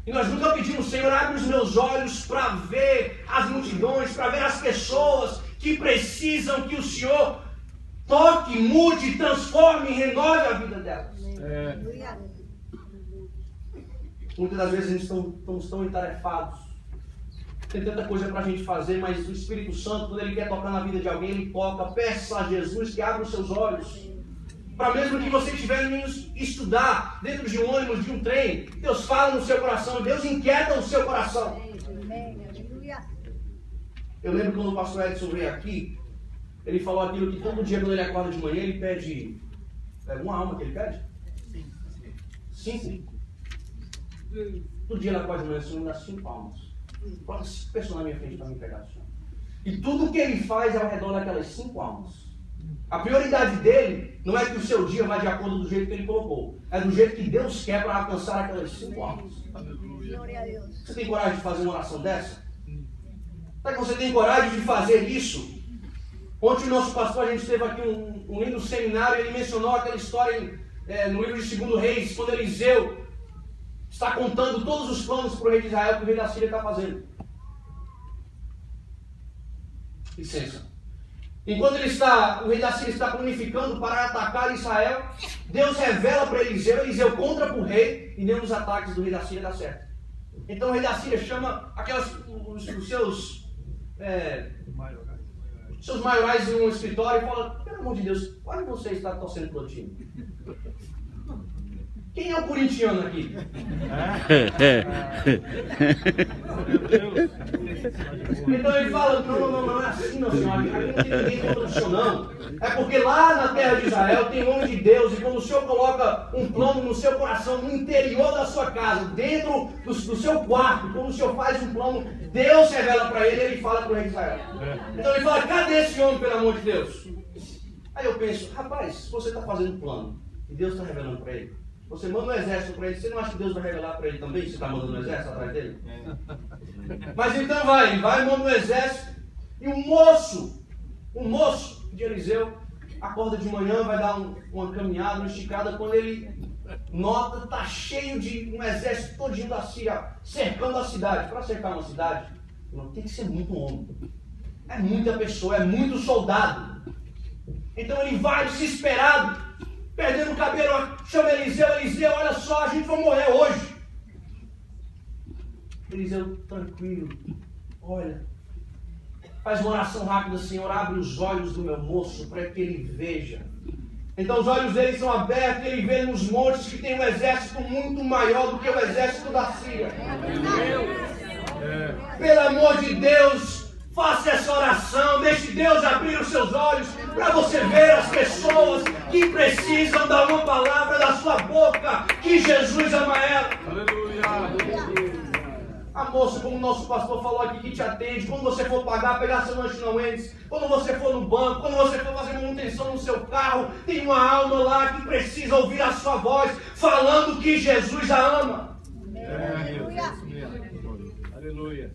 E nós nunca pedimos, Senhor, abre os meus olhos para ver as multidões, para ver as pessoas que precisam que o Senhor toque, mude, transforme e renove a vida delas. Muitas das vezes a gente estamos tão entarefados. Tem tanta coisa para a gente fazer, mas o Espírito Santo, quando Ele quer tocar na vida de alguém, Ele toca. Peça a Jesus que abra os seus olhos. Para mesmo que você estiver indo estudar dentro de um ônibus, de um trem, Deus fala no seu coração, Deus inquieta o seu coração. Eu lembro quando o pastor Edson veio aqui, ele falou aquilo que todo dia quando ele acorda de manhã, ele pede uma alma que ele pede? 5. Todo dia ele acorda de manhã, o Senhor me dá 5 almas. Coloca 5 pessoas na minha frente para me pegar, Senhor. E tudo que ele faz é ao redor daquelas 5 almas. A prioridade dele não é que o seu dia vá de acordo do jeito que ele colocou. É do jeito que Deus quer para alcançar aquelas 5 almas. Você tem coragem de fazer uma oração dessa? Será que você tem coragem de fazer isso? Ontem o nosso pastor, a gente teve aqui um lindo seminário, ele mencionou aquela história no livro de 2 Reis, quando Eliseu está contando todos os planos para o rei de Israel que o rei da Síria está fazendo. Licença. Enquanto o rei da Síria está planificando para atacar Israel, Deus revela para Eliseu contra para o rei, e nenhum dos ataques do rei da Síria dá certo. Então o rei da Síria chama os seus maiorais em um escritório e fala: pelo amor de Deus, qual de vocês está torcendo para o time? Quem é o corintiano aqui? Então ele fala: não é assim, não, senhor. Aqui não tem ninguém contra o senhor, não. É porque lá na terra de Israel tem homem de Deus, e quando o senhor coloca um plano no seu coração, no interior da sua casa, dentro do seu quarto, quando o senhor faz um plano, Deus revela para ele e ele fala para o rei de Israel. Então ele fala: cadê esse homem, pelo amor de Deus? Aí eu penso: rapaz, se você está fazendo um plano e Deus está revelando para ele, você manda um exército para ele, você não acha que Deus vai revelar para ele também? Você está mandando um exército atrás dele? Mas então vai, manda um exército, e o moço de Eliseu, acorda de manhã, vai dar uma caminhada, uma esticada, quando ele nota, está cheio de um exército todinho da Síria, cercando a cidade. Para cercar uma cidade, tem que ser muito homem. É muita pessoa, é muito soldado. Então ele vai desesperado, perdendo o cabelo, chama Eliseu: olha só, a gente vai morrer hoje. Eliseu, tranquilo, olha, faz uma oração rápida: Senhor, abre os olhos do meu moço para que ele veja. Então os olhos dele são abertos e ele vê nos montes que tem um exército muito maior do que o exército da Síria. Pelo amor de Deus, faça essa oração, deixe Deus abrir os seus olhos para você ver as pessoas que precisam dar uma palavra da sua boca, que Jesus ama ela. Aleluia. A moça, como o nosso pastor falou aqui, que te atende, quando você for pagar, pegar seu lanche não antes, quando você for no banco, quando você for fazer manutenção no seu carro, tem uma alma lá que precisa ouvir a sua voz, falando que Jesus a ama. Aleluia. Aleluia.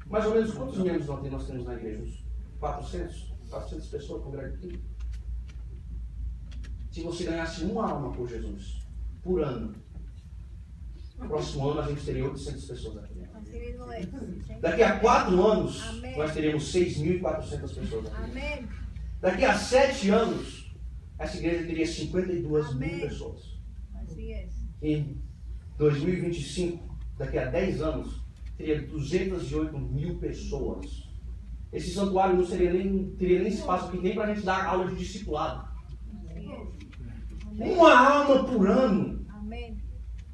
Mais ou menos quantos membros nós temos na igreja? 400 pessoas congregam aqui. Se você ganhasse uma alma por Jesus, por ano, no próximo ano a gente teria 800 pessoas aqui. Daqui a 4 anos, nós teríamos 6.400 pessoas aqui. Daqui a 7 anos, essa igreja teria 52 mil pessoas. Em 2025, daqui a 10 anos, teria 208 mil pessoas. Esse santuário não teria nem espaço que tem para a gente dar aula de discipulado. Uma alma por ano.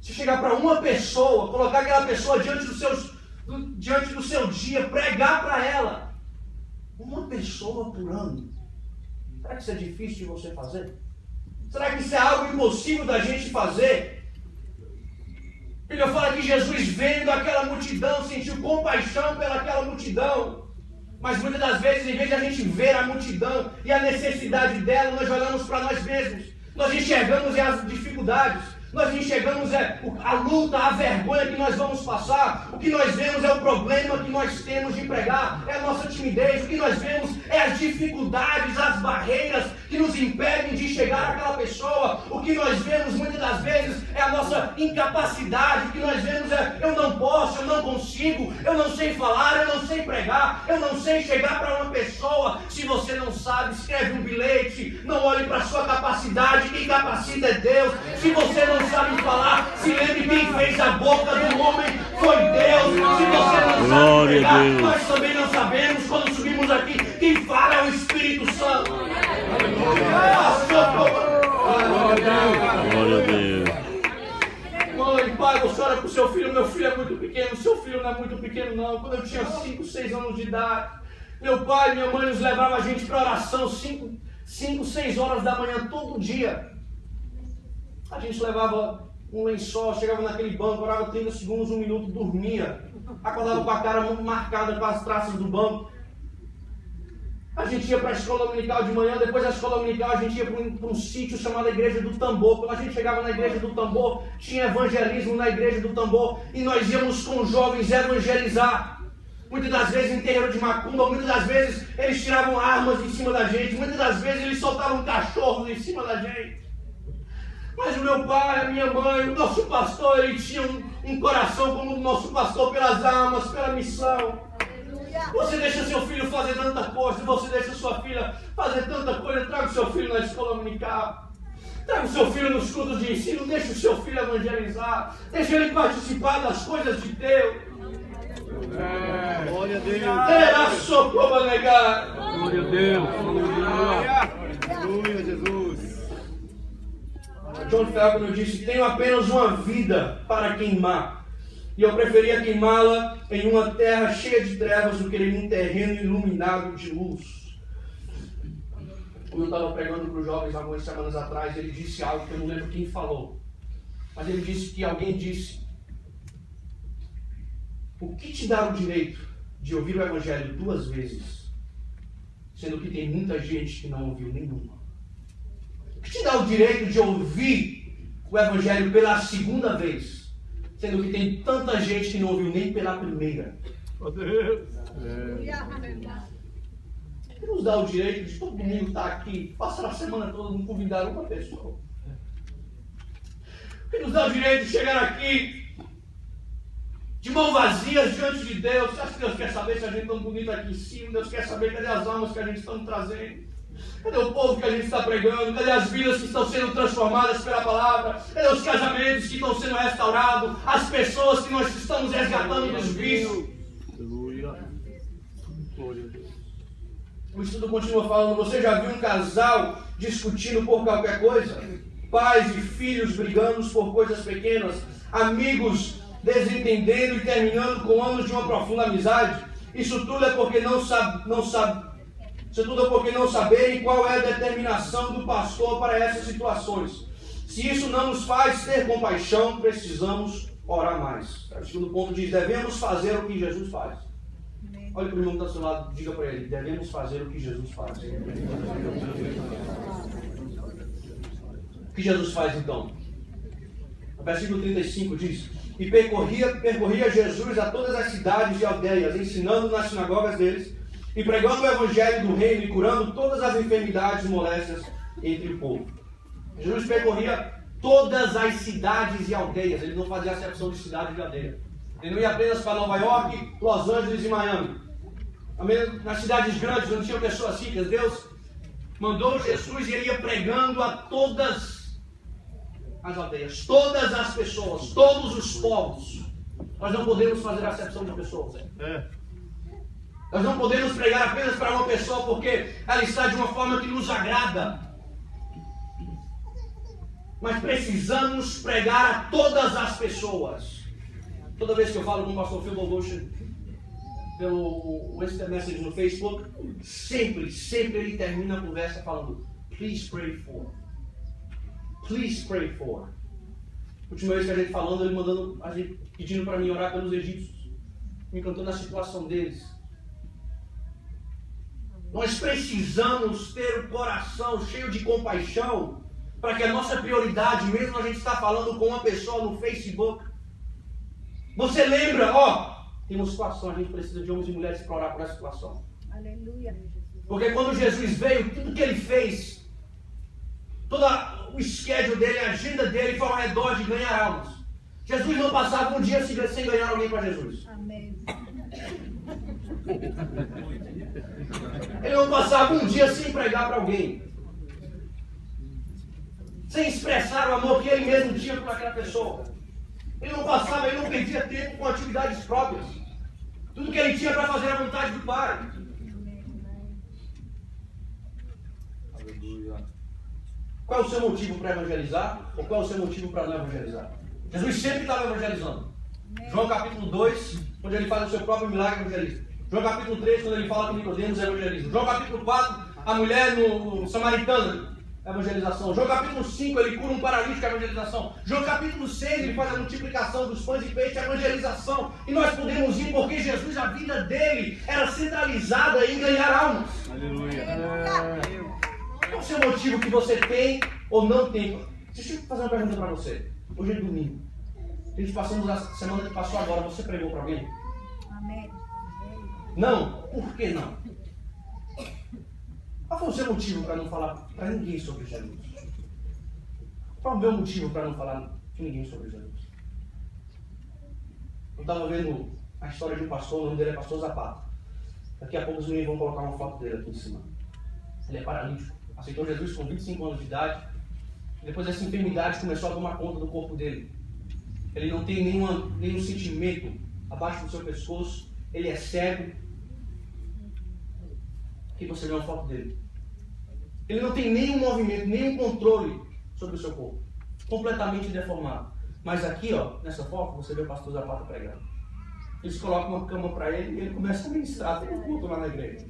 Se chegar para uma pessoa, colocar aquela pessoa diante do seu dia, pregar para ela. Uma pessoa por ano. Será que isso é difícil de você fazer? Será que isso é algo impossível da gente fazer? Ele fala que Jesus, vendo aquela multidão, sentiu compaixão pelaquela multidão. Mas muitas das vezes, em vez de a gente ver a multidão e a necessidade dela, nós olhamos para nós mesmos. Nós enxergamos as dificuldades. Nós enxergamos a luta, a vergonha que nós vamos passar. O que nós vemos é o problema que nós temos de pregar, é a nossa timidez. O que nós vemos é as dificuldades, as barreiras que nos impedem de chegar àquela pessoa. O que nós vemos muitas das vezes é a nossa incapacidade. O que nós vemos é digo, eu não sei falar, eu não sei pregar, eu não sei chegar para uma pessoa. Se você não sabe, escreve um bilhete, não olhe para a sua capacidade, quem capacita é Deus. Se você não sabe falar, se lembre quem fez a boca do homem foi Deus. Se você não sabe pregar, nós também não sabemos. Quando subimos aqui, quem fala é o Espírito Santo. Glória a Deus. Mãe, pai, você ora para o seu filho. Meu filho é muito pequeno. Seu filho não é muito pequeno, não. Quando eu tinha 5, 6 anos de idade, meu pai e minha mãe nos levavam a gente para oração 5, 6 horas da manhã todo dia. A gente levava um lençol, chegava naquele banco, orava 30 segundos, 1 minuto, dormia. Acordava com a cara muito marcada com as traças do banco. A gente ia para a escola dominical de manhã, depois da escola dominical a gente ia para um sítio chamado Igreja do Tambor. Quando a gente chegava na Igreja do Tambor, tinha evangelismo na Igreja do Tambor e nós íamos com jovens evangelizar. Muitas das vezes em terreiro de macumba, muitas das vezes eles tiravam armas em cima da gente, muitas das vezes eles soltavam cachorros em cima da gente. Mas o meu pai, a minha mãe, o nosso pastor, ele tinha um coração como o nosso pastor pelas almas, pela missão. Você deixa seu filho fazer tanta coisa, você deixa sua filha fazer tanta coisa, traga o seu filho na escola dominical, traga o seu filho nos cultos de ensino, deixa o seu filho evangelizar, deixa ele participar das coisas de Deus. Glória a Deus. Era socorro para negar. Glória a Deus. Aleluia, Jesus. John Falcon disse: tenho apenas uma vida para queimar. E eu preferia queimá-la em uma terra cheia de trevas do que em um terreno iluminado de luz. Como eu estava pregando para os jovens algumas semanas atrás, ele disse algo que eu não lembro quem falou. Mas ele disse que alguém disse: o que te dá o direito de ouvir o Evangelho 2 vezes, sendo que tem muita gente que não ouviu nenhuma? O que te dá o direito de ouvir o Evangelho pela 2ª vez, sendo que tem tanta gente que não ouviu nem pela primeira? Oh, Deus. Que nos dá o direito de todo mundo estar aqui, passar a semana toda, não convidar uma pessoa? Que nos dá o direito de chegar aqui de mãos vazias diante de Deus? Você acha que Deus quer saber se a gente é tão bonito aqui em cima? Deus quer saber cadê as almas que a gente está trazendo? Cadê o povo que a gente está pregando? Cadê as vidas que estão sendo transformadas pela palavra? Cadê os casamentos que estão sendo restaurados? As pessoas que nós estamos resgatando dos vícios? Aleluia. Glória a Deus. O estudo continua falando: você já viu um casal discutindo por qualquer coisa? Pais e filhos brigando por coisas pequenas? Amigos desentendendo e terminando com anos de uma profunda amizade? Isso tudo é porque não saberem qual é a determinação do pastor para essas situações. Se isso não nos faz ter compaixão, precisamos orar mais. O segundo ponto diz: devemos fazer o que Jesus faz. Olha para o irmão que está ao seu lado, diga para ele: devemos fazer o que Jesus faz. O que Jesus faz então? O versículo 35 diz: e percorria Jesus a todas as cidades e aldeias, ensinando nas sinagogas deles, e pregando o evangelho do reino e curando todas as enfermidades e moléstias entre o povo. Jesus percorria todas as cidades e aldeias. Ele não fazia acepção de cidade e aldeia. Ele não ia apenas para Nova York, Los Angeles e Miami. Nas cidades grandes não tinham pessoas ricas. Deus mandou Jesus e ele ia pregando a todas as aldeias, todas as pessoas, todos os povos. Nós não podemos fazer acepção de pessoas. Nós não podemos pregar apenas para uma pessoa porque ela está de uma forma que nos agrada. Mas precisamos pregar a todas as pessoas. Toda vez que eu falo com o pastor Phil Devotion pelo Western Message no Facebook, sempre ele termina a conversa falando: please pray for. Please pray for. A última vez que a gente falando, ele mandando, a gente pedindo para mim orar pelos egípcios, me contando a situação deles. Nós precisamos ter o coração cheio de compaixão para que a nossa prioridade, mesmo a gente está falando com uma pessoa no Facebook, você lembra, tem uma situação, a gente precisa de homens e mulheres para orar por essa situação. Aleluia. Porque quando Jesus veio, tudo que ele fez, todo o schedule dele, a agenda dele foi ao redor de ganhar almas. Jesus não passava um dia sem ganhar alguém para Jesus. Amém. Ele não passava um dia sem pregar para alguém, sem expressar o amor que ele mesmo tinha por aquela pessoa. Ele não passava, ele não perdia tempo com atividades próprias. Tudo que ele tinha para fazer a vontade do Pai. Qual é o seu motivo para evangelizar? Ou qual é o seu motivo para não evangelizar? Jesus sempre estava evangelizando. João capítulo 2, onde ele faz o seu próprio milagre, evangeliza. João capítulo 3, quando ele fala que Nicodemos evangeliza. João capítulo 4, a mulher no samaritano, evangelização. João capítulo 5, ele cura um paralítico, evangelização. João capítulo 6, ele faz a multiplicação dos pães e peixes, evangelização. E nós podemos ir porque Jesus, a vida dele era centralizada em ganhar almas. Aleluia. Qual é o seu motivo que você tem ou não tem? Deixa eu fazer uma pergunta para você. Hoje é domingo. A gente passamos a semana que passou agora. Você pregou para alguém? Amém. Não? Por que não? Qual foi o seu motivo para não falar para ninguém sobre Jesus? Qual é o meu motivo para não falar com ninguém sobre Jesus? Eu estava vendo a história de um pastor, o nome dele é Pastor Zapata. Daqui a pouco os meninos vão colocar uma foto dele aqui em cima. Ele é paralítico. Aceitou Jesus com 25 anos de idade. Depois essa enfermidade começou a tomar conta do corpo dele. Ele não tem nenhum sentimento abaixo do seu pescoço. Ele é cego. Aqui você vê uma foto dele. Ele não tem nenhum movimento, nenhum controle sobre o seu corpo. Completamente deformado. Mas aqui, ó, nessa foto, você vê o pastor Zapata pregando. Eles colocam uma cama para ele e ele começa a ministrar todo o culto lá na igreja.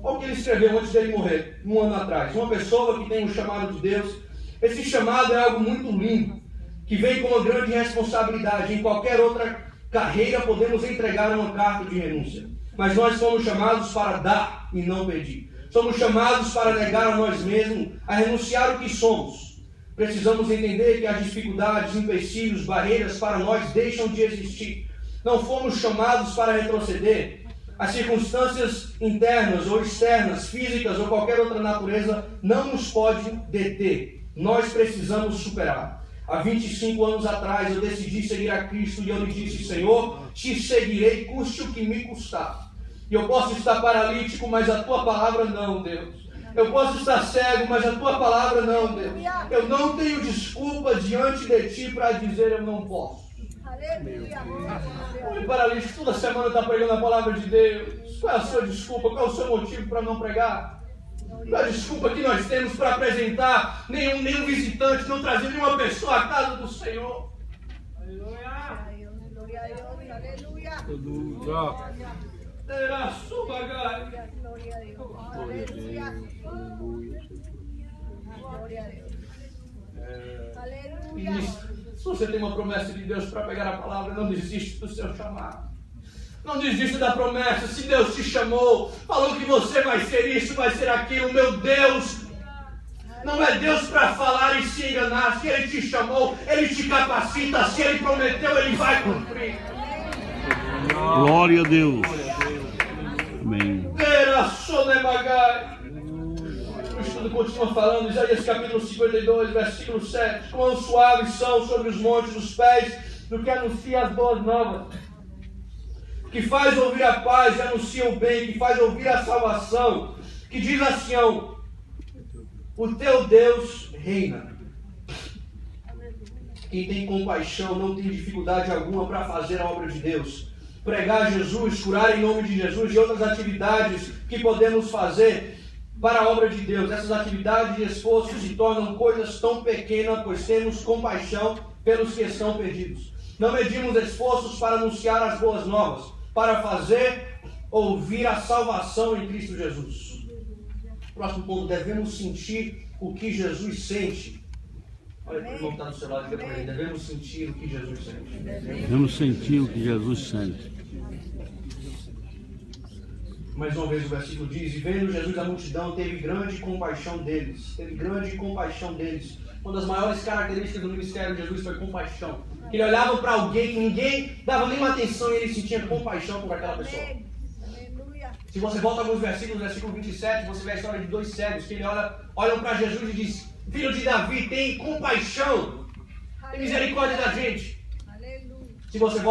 Olha o que ele escreveu antes dele morrer, um ano atrás. Uma pessoa que tem um chamado de Deus. Esse chamado é algo muito lindo, que vem com uma grande responsabilidade. Em qualquer outra carreira podemos entregar uma carta de renúncia. Mas nós somos chamados para dar e não pedir. Somos chamados para negar a nós mesmos, a renunciar o que somos. Precisamos entender que as dificuldades, empecilhos, barreiras para nós deixam de existir. Não fomos chamados para retroceder. As circunstâncias internas ou externas, físicas ou qualquer outra natureza não nos pode deter. Nós precisamos superar. Há 25 anos atrás eu decidi seguir a Cristo e eu lhe disse: Senhor, te seguirei, custe o que me custar. E eu posso estar paralítico, mas a tua palavra não, Deus. Eu posso estar cego, mas a tua palavra não, Deus. Eu não tenho desculpa diante de ti para dizer eu não posso. O paralítico toda semana está pregando a palavra de Deus. Qual é a sua desculpa? Qual é o seu motivo para não pregar? Qual é a desculpa que nós temos para apresentar nenhum visitante, não trazer nenhuma pessoa à casa do Senhor? Terá sua bagagem. Se você tem uma promessa de Deus para pegar a palavra, não desiste do seu chamado. Não desista da promessa. Se Deus te chamou, falou que você vai ser isso, vai ser aquilo, meu Deus. Não é Deus para falar e se enganar. Se Ele te chamou, Ele te capacita. Se Ele prometeu, Ele vai cumprir. Glória a Deus. Amém. O estudo continua falando, Isaías capítulo 52, versículo 7. Quão suaves são sobre os montes os pés do que anuncia as boas novas, que faz ouvir a paz e anuncia o bem, que faz ouvir a salvação, que diz a Sião: o teu Deus reina. Quem tem compaixão não tem dificuldade alguma para fazer a obra de Deus. Pregar Jesus, curar em nome de Jesus e outras atividades que podemos fazer para a obra de Deus. Essas atividades e esforços se tornam coisas tão pequenas, pois temos compaixão pelos que estão perdidos. Não medimos esforços para anunciar as boas novas, para fazer ouvir a salvação em Cristo Jesus. Próximo ponto, devemos sentir o que Jesus sente. Olha para o irmão que está do seu lado, diga para ele: devemos sentir o que Jesus sente. Devemos sentir o que Jesus sente. Mais uma vez o versículo diz: e vendo Jesus a multidão, teve grande compaixão deles. Teve grande compaixão deles. Uma das maiores características do ministério de Jesus foi compaixão. Ele olhava para alguém que ninguém dava nenhuma atenção e ele sentia compaixão por aquela pessoa. Se você volta alguns versículos, no versículo 27, você vê a história de dois cegos que ele olham para Jesus e diz: filho de Davi, tem compaixão, tem misericórdia da gente. Se você volta